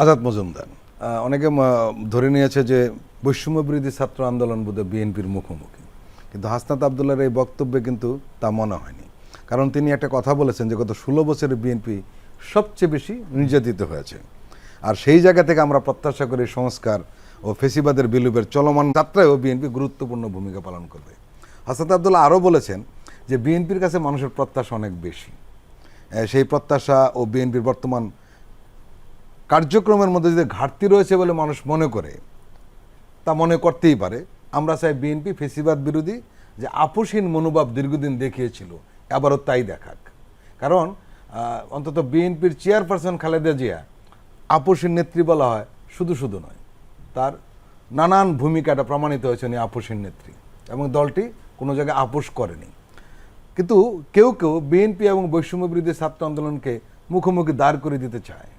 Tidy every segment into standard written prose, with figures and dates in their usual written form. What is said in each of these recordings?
আজাদ মজুমদার অনেকে ধরে নিয়েছে যে বৈষম্য বিরোধী ছাত্র আন্দোলন বোধহয় বিএনপির মুখোমুখি, কিন্তু হাসনাত আবদুল্লাহর এই বক্তব্যে কিন্তু তা মনে হয়নি। কারণ তিনি একটা কথা বলেছেন যে গত 16 বছরে বিএনপি সবচেয়ে বেশি নির্যাতিত হয়েছে, আর সেই জায়গা থেকে আমরা প্রত্যাশা করি সংস্কার ও ফেসিবাদের বিলোপের চলমান যাত্রায়ও বিএনপি গুরুত্বপূর্ণ ভূমিকা পালন করবে। হাসনাত আবদুল্লাহ আরও বলেছেন যে বিএনপির কাছে মানুষের প্রত্যাশা অনেক বেশি, সেই প্রত্যাশা ও বিএনপির বর্তমান কার্যক্রমের মধ্যে যদি ঘাটতি রয়েছে বলে মানুষ মনে করে, তা মনে করতেই পারে। আমরা চাই বিএনপি ফেসিবাদ বিরোধী যে আপোষহীন মনোভাব দীর্ঘদিন দেখিয়েছিল আবারও তাই দেখাক। কারণ অন্তত বিএনপির চেয়ারপারসন খালেদা জিয়া আপোষহীন নেত্রী বলা হয়, শুধু শুধু নয়, তার নানান ভূমিকাটা প্রমাণিত হয়েছে উনি আপোষহীন নেত্রী, এবং দলটি কোনো জায়গায় আপোষ করেনি। কিন্তু কেউ কেউ বিএনপি এবং বৈষম্য বিরোধী ছাত্র আন্দোলনকে মুখোমুখি দাঁড় করে দিতে চায়।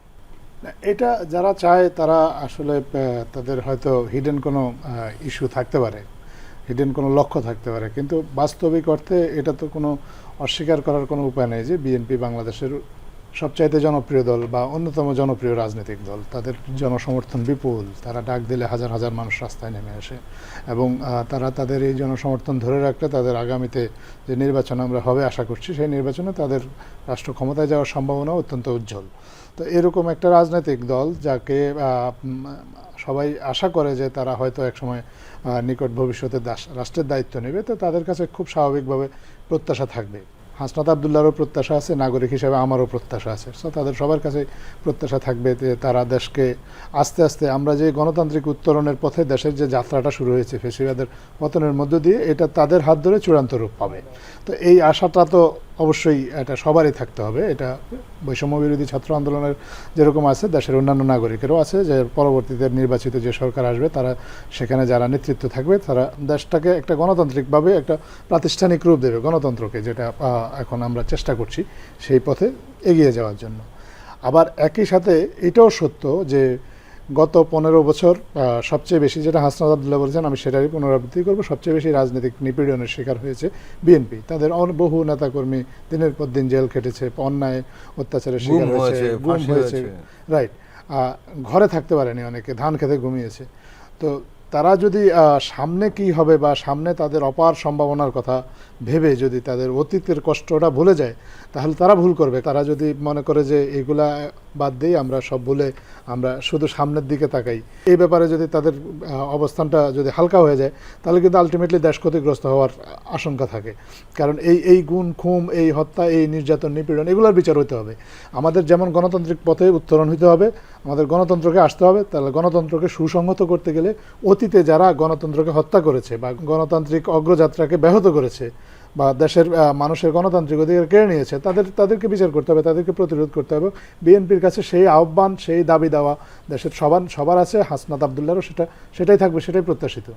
এটা যারা চায় তারা আসলে তাদের হয়তো হিডেন কোনো ইস্যু থাকতে পারে, হিডেন কোনো লক্ষ্য থাকতে পারে, কিন্তু বাস্তবিক অর্থে এটা তো কোনো অস্বীকার করার কোনো উপায় নেই যে বিএনপি বাংলাদেশের সবচাইতে জনপ্রিয় দল বা অন্যতম জনপ্রিয় রাজনৈতিক দল। তাদের জনসমর্থন বিপুল, তারা ডাক দিলে হাজার হাজার মানুষ রাস্তায় নেমে আসে, এবং তারা তাদের এই জনসমর্থন ধরে রাখলে তাদের আগামীতে যে নির্বাচন আমরা হবে আশা করছি, সেই নির্বাচনে তাদের রাষ্ট্র ক্ষমতায় যাওয়ার সম্ভাবনা অত্যন্ত উজ্জ্বল। তো এরকম একটা রাজনৈতিক দল যাকে সবাই আশা করে যে তারা হয়তো একসময় নিকট ভবিষ্যতে রাষ্ট্রের দায়িত্ব নেবে, তো তাদের কাছে খুব স্বাভাবিকভাবে প্রত্যাশা থাকবে। হাসনাত আবদুল্লাহরও প্রত্যাশা আছে, নাগরিক হিসেবে আমারও প্রত্যাশা আছে। সো তাদের সবার কাছে প্রত্যাশা থাকবে যে তারা দেশকে আস্তে আস্তে, আমরা যে গণতান্ত্রিক উত্তরণের পথে দেশের যে যাত্রাটা শুরু হয়েছে ফেসিবাদের পতনের মধ্য দিয়ে, এটা তাদের হাত ধরে চূড়ান্ত রূপ পাবে। তো এই আশাটা তো অবশ্যই এটা সবারই থাকতে হবে। এটা বৈষম্য বিরোধী ছাত্র আন্দোলনের যেরকম আছে, দেশের অন্যান্য নাগরিকেরও আছে, যে পরবর্তীতে নির্বাচিত যে সরকার আসবে তারা সেখানে যারা নেতৃত্ব থাকবে তারা দেশটাকে একটা গণতান্ত্রিকভাবে একটা প্রাতিষ্ঠানিক রূপ দেবে, গণতন্ত্রকে, যেটা এখন আমরা চেষ্টা করছি সেই পথে এগিয়ে যাওয়ার জন্য। আবার একই সাথে এটাও সত্য যে গত 15 বছর সবচেয়ে বেশি, যেটা হাসনাত আবদুল্লাহ বলেছেন আমি সেটারই পুনরাবৃত্তি করবো, সবচেয়ে বেশি রাজনৈতিক নিপীড়নের শিকার হয়েছে বিএনপি। তাদের বহু নেতাকর্মী দিনের পর দিন জেল খেটেছে, অন্যায় অত্যাচারের শিকার হয়েছে, গুম হয়েছে, রাইট, ঘরে থাকতে পারেনি, অনেকে ধান খেতে ঘুমিয়েছে। তো তারা যদি সামনে কি হবে বা সামনে তাদের অপার সম্ভাবনার কথা ভেবে যদি তাদের অতীতের কষ্টটা ভুলে যায়, তাহলে তারা ভুল করবে। তারা যদি মনে করে যে এগুলা বাদ দিয়ে আমরা সব ভুলে আমরা শুধু সামনের দিকে তাকাই, এই ব্যাপারে যদি তাদের অবস্থানটা যদি হালকা হয়ে যায়, তাহলে কিন্তু আলটিমেটলি দেশ ক্ষতিগ্রস্ত হওয়ার আশঙ্কা থাকে। কারণ এই গুণ খুম, এই হত্যা, এই নির্যাতন নিপীড়ন, এগুলোর বিচার হতে হবে। আমাদের যেমন গণতান্ত্রিক পথে উত্তরণ হতে হবে, আমাদের গণতন্ত্রকে আসতে হবে। তাহলে গণতন্ত্রকে সুসংহত করতে গেলে অতীতে যারা গণতন্ত্রকে হত্যা করেছে বা গণতান্ত্রিক অগ্রযাত্রাকে ব্যাহত করেছে বা দেশের মানুষের গণতান্ত্রিক অধিকার কেড়ে নিয়েছে, তাদেরকে বিচার করতে হবে, তাদেরকে প্রতিরোধ করতে হবে। বিএনপির কাছে সেই আহ্বান, সেই দাবি দেওয়া দেশের সবার আছে, হাসনাত আবদুল্লাহরও সেটাই থাকবে, সেটাই প্রত্যাশিত।